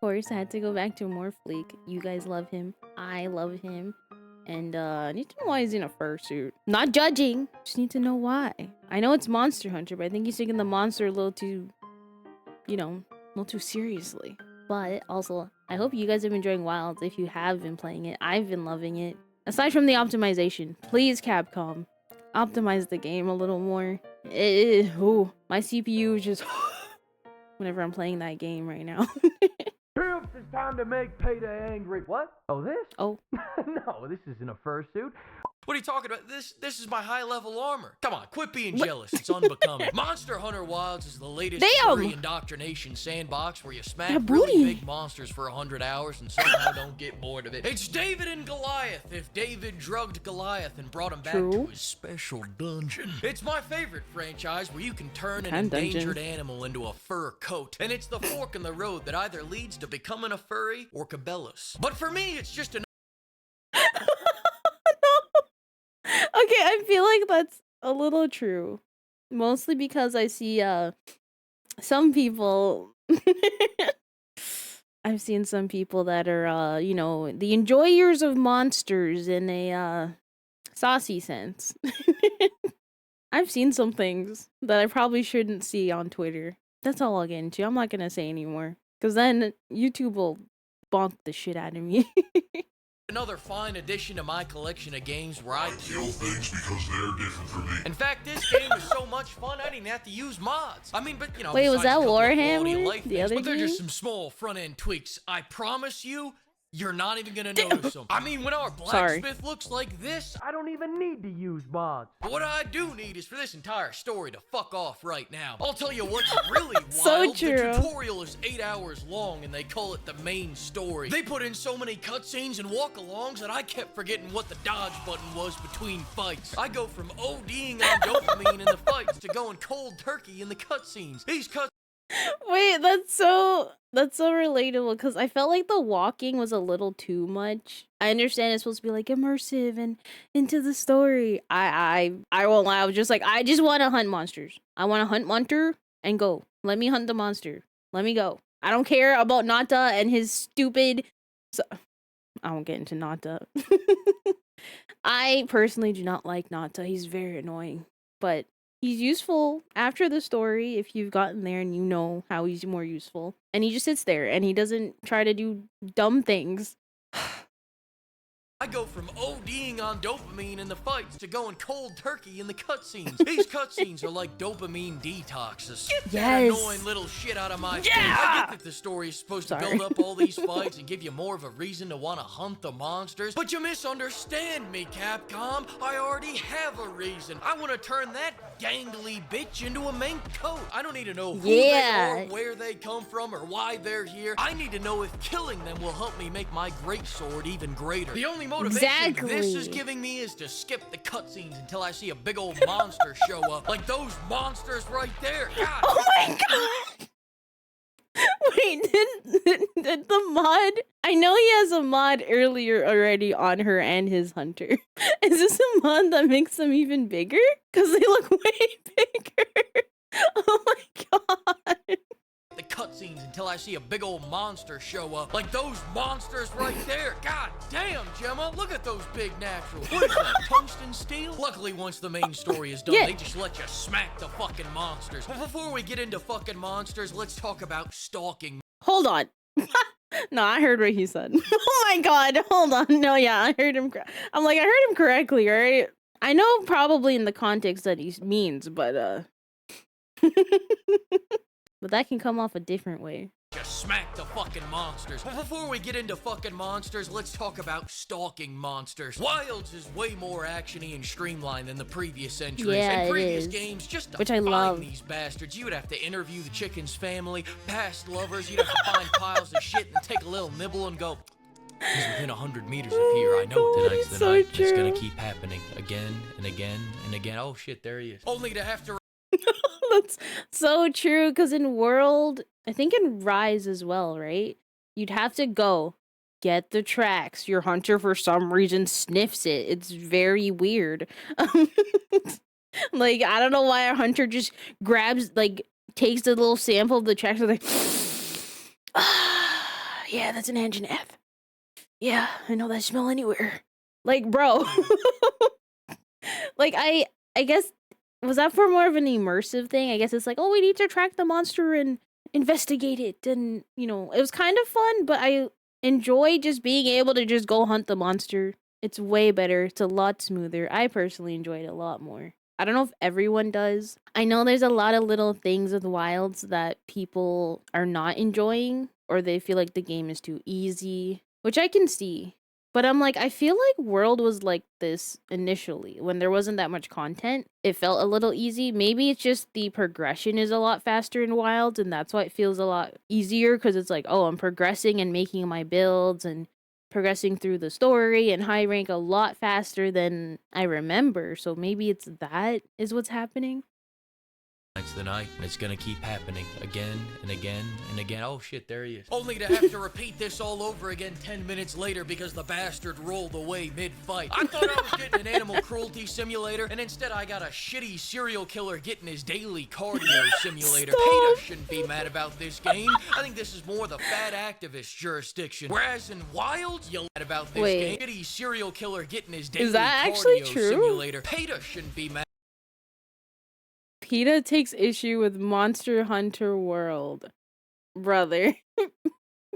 course, I had to go back to more Fleek. You guys love him. I love him. And I need to know why he's in a fursuit. Not judging. Just need to know why. I know it's Monster Hunter, but I think he's taking the monster a little too, you know, a little too seriously. But also, I hope you guys have been enjoying Wilds. If you have been playing it, I've been loving it. Aside from the optimization, please Capcom, optimize the game a little more. Ooh, my CPU is just whenever I'm playing that game right now. Troops, it's time to make PETA angry. What? Oh, this? Oh. No, this isn't a fursuit. What are you talking about? This is my high-level armor. Come on, quit being jealous. It's unbecoming. Monster Hunter Wilds is the latest furry indoctrination sandbox where you smack really big monsters for 100 hours and somehow don't get bored of it. It's David and Goliath if David drugged Goliath and brought him back to his special dungeon. It's my favorite franchise where you can turn an endangered animal into a fur coat. And it's the fork in the road that either leads to becoming a furry or Cabela's. But for me, it's just an Okay, I feel like that's a little true. Mostly because I see some people I've seen some people that are you know, the enjoyers of monsters in a saucy sense. I've seen some things that I probably shouldn't see on Twitter. That's all I'll get into. I'm not gonna say anymore. Cause then YouTube will bonk the shit out of me. Another fine addition to my collection of games where I kill things because they're different from me. In fact, this game is so much fun I didn't have to use mods. I mean, but you know, wait, was that Warhammer? But they're just some small front-end tweaks. I promise you, you're not even gonna notice them. I mean, when our blacksmith looks like this, I don't even need to use mods. But what I do need is for this entire story to fuck off right now. I'll tell you what's really wild. So true. The tutorial is 8 hours long and they call it the main story. They put in so many cutscenes and walk-alongs that I kept forgetting what the dodge button was between fights. I go from ODing on dopamine in the fights to going cold turkey in the cutscenes. These cutscenes. Wait, that's so relatable because I felt like the walking was a little too much. I understand it's supposed to be like immersive and into the story. I won't lie. I was just like, I just want to hunt monsters. I want to hunt monster and go. Let me hunt the monster. Let me go. I don't care about Nata and his stupid. I won't get into Nata. I personally do not like Nata. He's very annoying, but he's useful after the story if you've gotten there and you know how he's more useful. And he just sits there and he doesn't try to do dumb things. I go from ODing on dopamine in the fights to going cold turkey in the cutscenes. These cutscenes are like dopamine detoxes. Get that annoying little shit out of my face. I get that the story is supposed to build up all these fights and give you more of a reason to want to hunt the monsters, but you misunderstand me, Capcom. I already have a reason. I want to turn that gangly bitch into a mink coat. I don't need to know who they are, where they come from, or why they're here. I need to know if killing them will help me make my greatsword even greater. The only motivation this is giving me is to skip the cutscenes until I see a big old monster show up. Like those monsters right there. God. Oh my god! Wait, did the mod? I know he has a mod earlier already on her and his hunter. Is this a mod that makes them even bigger? Because they look way bigger. Oh my god. The cutscenes until I see a big old monster show up. Like those monsters right there. God damn, Gemma, look at those big naturals. What is that, tungsten steel? Luckily, once the main story is done, they just let you smack the fucking monsters. But before we get into fucking monsters, let's talk about stalking. Hold on. No, I heard what he said. Oh my god, hold on. No, yeah, I heard him. I'm like, I heard him correctly, right? I know probably in the context that he means, but but that can come off a different way. Just smack the fucking monsters. But before we get into fucking monsters, let's talk about stalking monsters. Wilds is way more actiony and streamlined than the previous entries. Yeah, in previous games, just to I love these bastards, you would have to interview the chicken's family, past lovers, you'd have to find piles of shit and take a little nibble and go, he's within 100 meters of here. I know tonight's the night. It's gonna keep happening again and again and again. Oh shit, there he is. Only to have to That's so true, because in World, I think in Rise as well, right? You'd have to go get the tracks. Your hunter, for some reason, sniffs it. It's very weird. Like, I don't know why a hunter just grabs, like, takes a little sample of the tracks and like, yeah, that's an engine F. Yeah, I know that smell anywhere. Like, bro. Like, I guess, was that for more of an immersive thing? I guess it's like, oh, we need to track the monster and investigate it. And, you know, it was kind of fun, but I enjoy just being able to just go hunt the monster. It's way better. It's a lot smoother. I personally enjoy it a lot more. I don't know if everyone does. I know there's a lot of little things with Wilds that people are not enjoying, or they feel like the game is too easy, which I can see. But I'm like, I feel like World was like this initially when there wasn't that much content. It felt a little easy. Maybe it's just the progression is a lot faster in Wilds, and that's why it feels a lot easier, because it's like, oh, I'm progressing and making my builds and progressing through the story and high rank a lot faster than I remember. So maybe it's that is what's happening. Tonight's the night, and it's gonna keep happening again and again and again. Oh shit, there he is. Only to have to repeat this all over again 10 minutes later because the bastard rolled away mid-fight. I thought I was getting an animal cruelty simulator, and instead I got a shitty serial killer getting his daily cardio simulator. PETA shouldn't be mad about this game. I think this is more the fat activist jurisdiction. Whereas in Wild, you're mad about this game. Shitty serial killer getting his daily cardio simulator. PETA shouldn't be mad. PETA takes issue with Monster Hunter World. Brother.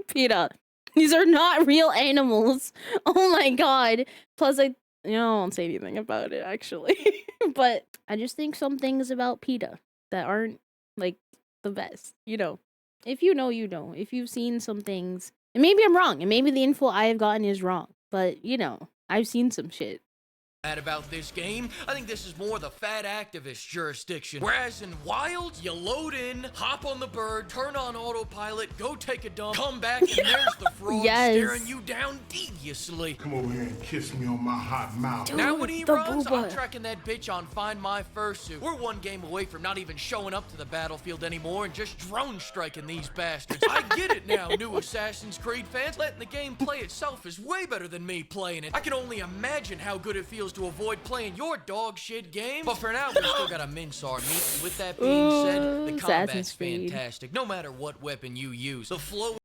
PETA. These are not real animals. Oh my god. Plus, I won't say anything about it, actually. But I just think some things about PETA that aren't, like, the best. You know. If you know, you know. If you've seen some things. And maybe I'm wrong. And maybe the info I have gotten is wrong. But, you know, I've seen some shit. Mad about this game. I think this is more the fat activist jurisdiction. Whereas in Wild, you load in, hop on the bird, turn on autopilot, go take a dump, come back, and there's the frog staring you down deviously. Come over here and kiss me on my hot mouth. Dude, now when he runs, I'm tracking that bitch on Find My Fursuit. We're one game away from not even showing up to the battlefield anymore and just drone striking these bastards. I get it now, new Assassin's Creed fans. Letting the game play itself is way better than me playing it. I can only imagine how good it feels to avoid playing your dog shit game. But for now, we still gotta mince our meat. With that being said, the combat's fantastic. No matter what weapon you use, the flow.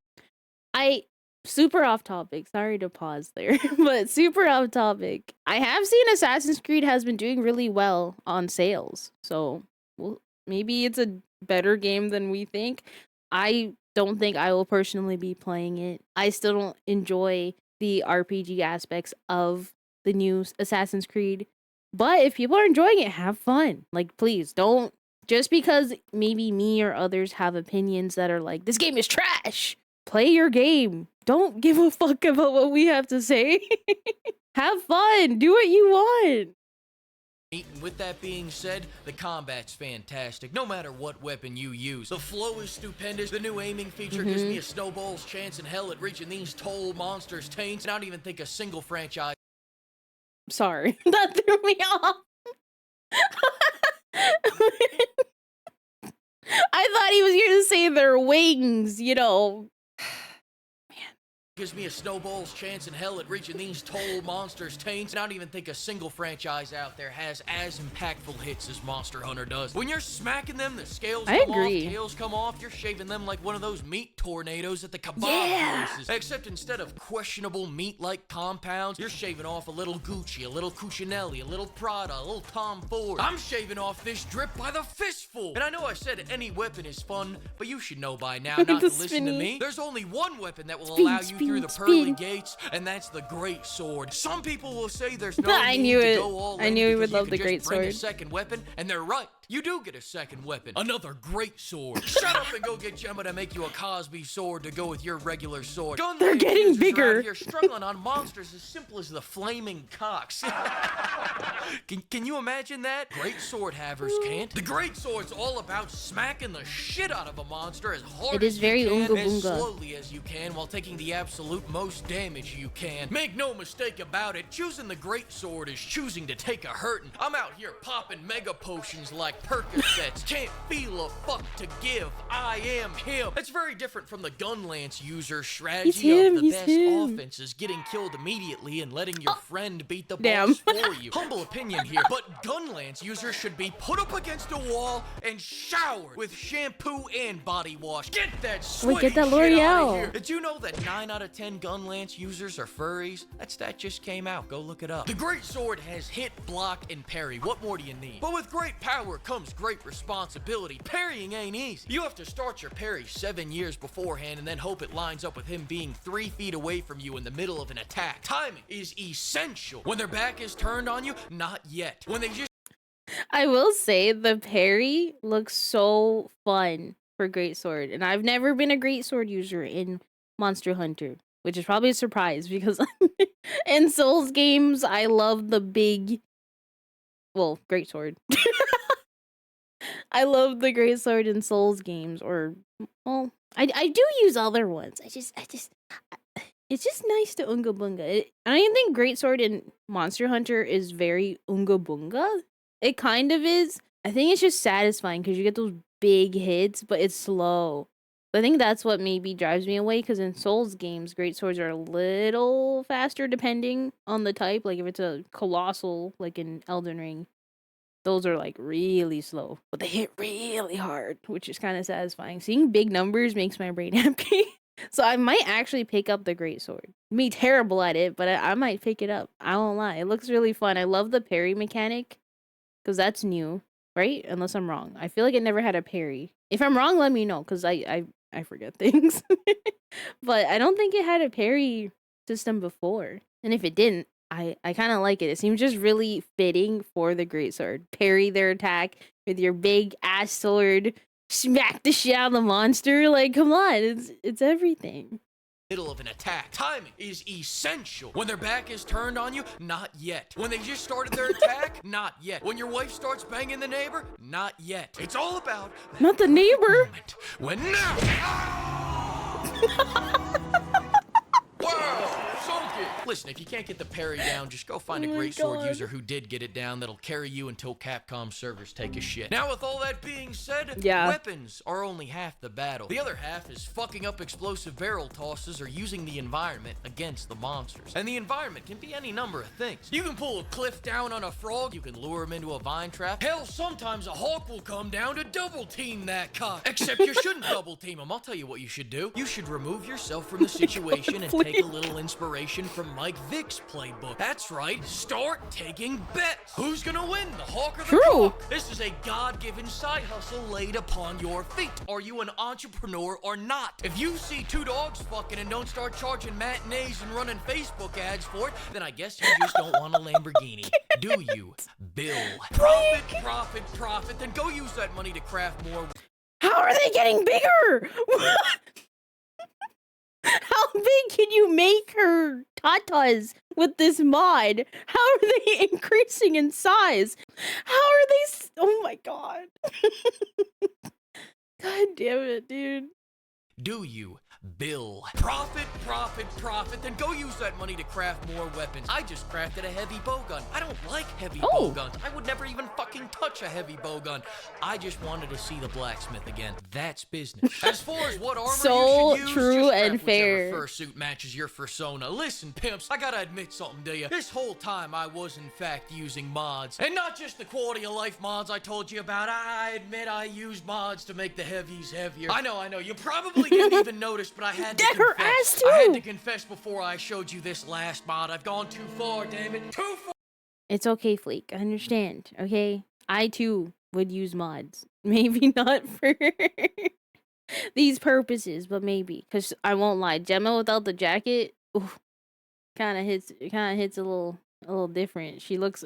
Super off topic. Sorry to pause there, but super off topic. I have seen Assassin's Creed has been doing really well on sales. So, well, maybe it's a better game than we think. I don't think I will personally be playing it. I still don't enjoy the RPG aspects of the new Assassin's Creed. But if people are enjoying it, have fun. Like, please don't, just because maybe me or others have opinions that are like, this game is trash, play your game. Don't give a fuck about what we have to say. Have fun. Do what you want. With that being said, the combat's fantastic, no matter what weapon you use. The flow is stupendous. The new aiming feature gives me a snowball's chance in hell at reaching these toll monsters' taints. And I don't even think a single franchise. Sorry, that threw me off. I thought he was going to say their wings, you know. Gives me a snowball's chance in hell at reaching these toll monsters' taints. And I don't even think a single franchise out there has as impactful hits as Monster Hunter does. When you're smacking them, the scales come off, tails come off. You're shaving them like one of those meat tornadoes at the kebab places. Except instead of questionable meat-like compounds, you're shaving off a little Gucci, a little Cucinelli, a little Prada, a little Tom Ford. I'm shaving off this drip by the fistful. And I know I said any weapon is fun, but you should know by now not to listen to me. There's only one weapon that will allow you through the pearly gates, and that's the great sword. Some people will say there's no need to go all in. I knew he would love the great bring sword. A second weapon, and they're right. You do get a second weapon. Another great sword. Shut up and go get Gemma to make you a Cosby sword to go with your regular sword. They're getting bigger. You're struggling on monsters as simple as the flaming cocks. Can you imagine that? Great sword havers can't. The great sword's all about smacking the shit out of a monster as hard as you can, as slowly as you can, while taking the absolute most damage you can. Make no mistake about it, choosing the great sword is choosing to take a hurtin'. I'm out here popping mega potions like Percocets. Can't feel a fuck to give. I am him. It's very different from the Gunlance user strategy of the best offenses getting killed immediately and letting your friend beat the boss for you. Humble opinion here, but Gunlance users should be put up against a wall and showered with shampoo and body wash. Get that sweaty get that shit out of L'Oreal. here. Did you know that 9 out of 10 Gunlance users are furries? That stat just came out. Go look it up. The great sword has hit, block, and parry. What more do you need? But with great power comes great responsibility. Parrying ain't easy. You have to start your parry 7 years beforehand and then hope it lines up with him being 3 feet away from you in the middle of an attack. Timing is essential. When their back is turned on you, not yet. When they just I will say the parry looks so fun for greatsword, and I've never been a greatsword user in Monster Hunter, which is probably a surprise because in Souls games I love the big, well, greatsword. I love the greatsword in Souls games, or well, I do use other ones. It's just nice to Unga Bunga. I don't even think greatsword in Monster Hunter is very Unga Bunga. It kind of is. I think it's just satisfying because you get those big hits, but it's slow. I think that's what maybe drives me away, because in Souls games, greatswords are a little faster depending on the type. Like if it's a colossal, like in Elden Ring, those are like really slow, but they hit really hard, which is kind of satisfying. Seeing big numbers makes my brain happy. So I might actually pick up the greatsword. Me terrible at it, but I might pick it up. I won't lie. It looks really fun. I love the parry mechanic, because that's new, right? Unless I'm wrong. I feel like it never had a parry. If I'm wrong, let me know, because I forget things. But I don't think it had a parry system before. And if it didn't, I kind of like it. It seems just really fitting for the greatsword. Parry their attack with your big ass sword. Smack the shit out of the monster. Like, come on. It's everything. middle of an attack. Timing is essential. When their back is turned on you, not yet. When they just started their attack, not yet. When your wife starts banging the neighbor, not yet. It's all about not the neighbor. Moment. When now. Wow, sunk it. Listen, if you can't get the parry down, just go find a great sword user who did get it down that'll carry you until Capcom servers take a shit. Now, with all that being said, weapons are only half the battle. The other half is fucking up explosive barrel tosses or using the environment against the monsters. And the environment can be any number of things. You can pull a cliff down on a frog, you can lure him into a vine trap. Hell, sometimes a hawk will come down to double team that cock. Except you shouldn't double team him. I'll tell you what you should do. You should remove yourself from the situation and take a little inspiration from Mike Vick's playbook. That's right, start taking bets. Who's gonna win, the hawk or the cock? This is a God-given side hustle laid upon your feet. Are you an entrepreneur or not? If you see two dogs fucking and don't start charging matinees and running Facebook ads for it, then I guess you just don't want a Lamborghini. Do you, Bill? Profit, profit, profit, then go use that money to craft more. How are they getting bigger? How big can you make her tatas with this mod? How are they increasing in size? How are they? Oh my god. God damn it, dude. Do you, Bill? Profit, profit, profit, then go use that money to craft more weapons. I just crafted a heavy bowgun. I don't like heavy bowguns. I would never even fucking touch a heavy bowgun. I just wanted to see the blacksmith again. That's business. As far as what armor so you should use, true just and fair. Fursuit matches your fursona. Listen, pimps, I gotta admit something to you. This whole time I was in fact using mods. And not just the quality of life mods I told you about. I admit I used mods to make the heavies heavier. I know. You probably didn't even notice, but I had to confess. I had to confess before I showed you this last mod. I've gone too far, damn it. Too far. It's okay, Fleek. I understand, okay? I too would use mods. Maybe not for these purposes, but maybe. Because I won't lie, Gemma without the jacket, kind of hits a little different. She looks,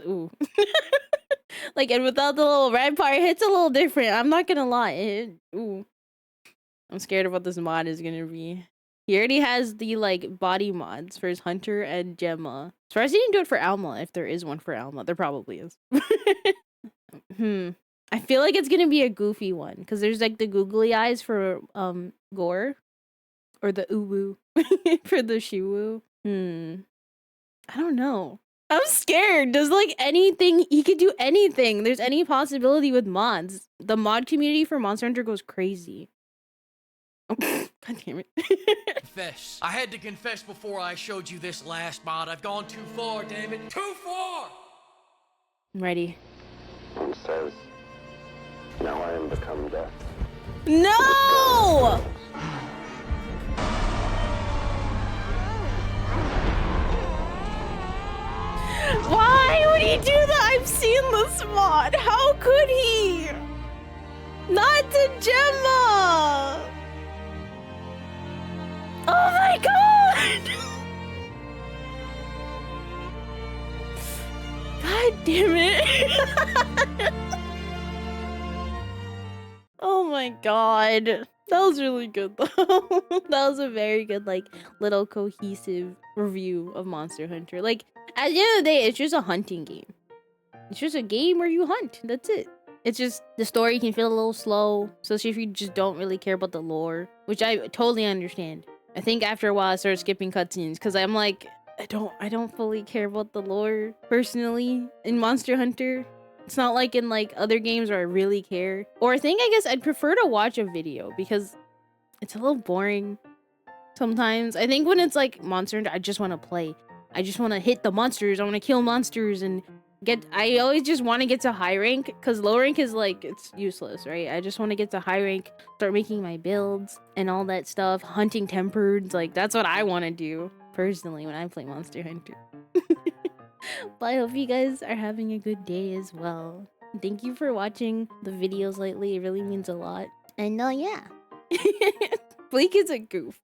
like, and without the little red part, it hits a little different. I'm not gonna lie. I'm scared of what this mod is gonna be. He already has the, like, body mods for his Hunter and Gemma. As far as he didn't do it for Alma, if there is one for Alma. There probably is. I feel like it's gonna be a goofy one, because there's, like, the googly eyes for, Gore. Or the uwu for the shiwu. I don't know. I'm scared. Does like anything, he could do anything. There's any possibility with mods. The mod community for Monster Hunter goes crazy. Oh, God damn it. Confess. I had to confess before I showed you this last mod. I've gone too far, damn it. Too far! I'm ready. He says, now I am become death. No! Why would he do that? I've seen this mod. How could he? Not to Gemma! Oh my god! God damn it. Oh my god. That was really good though. That was a very good, like, little cohesive review of Monster Hunter. Like, at the end of the day, it's just a hunting game. It's just a game where you hunt. That's it. It's just the story can feel a little slow, especially if you just don't really care about the lore, which I totally understand. I think after a while I started skipping cutscenes because I'm like, I don't fully care about the lore personally in Monster Hunter. It's not like in like other games where I really care. Or I guess I'd prefer to watch a video because it's a little boring sometimes. I think when it's like Monster Hunter, I just want to play. I just want to hit the monsters. I want to kill monsters and I always just want to get to high rank because low rank is like, it's useless, right? I just want to get to high rank, start making my builds and all that stuff, hunting tempered. Like, that's what I want to do personally when I play Monster Hunter. But I hope you guys are having a good day as well. Thank you for watching the videos lately. It really means a lot. And yeah. Fleek is a goof.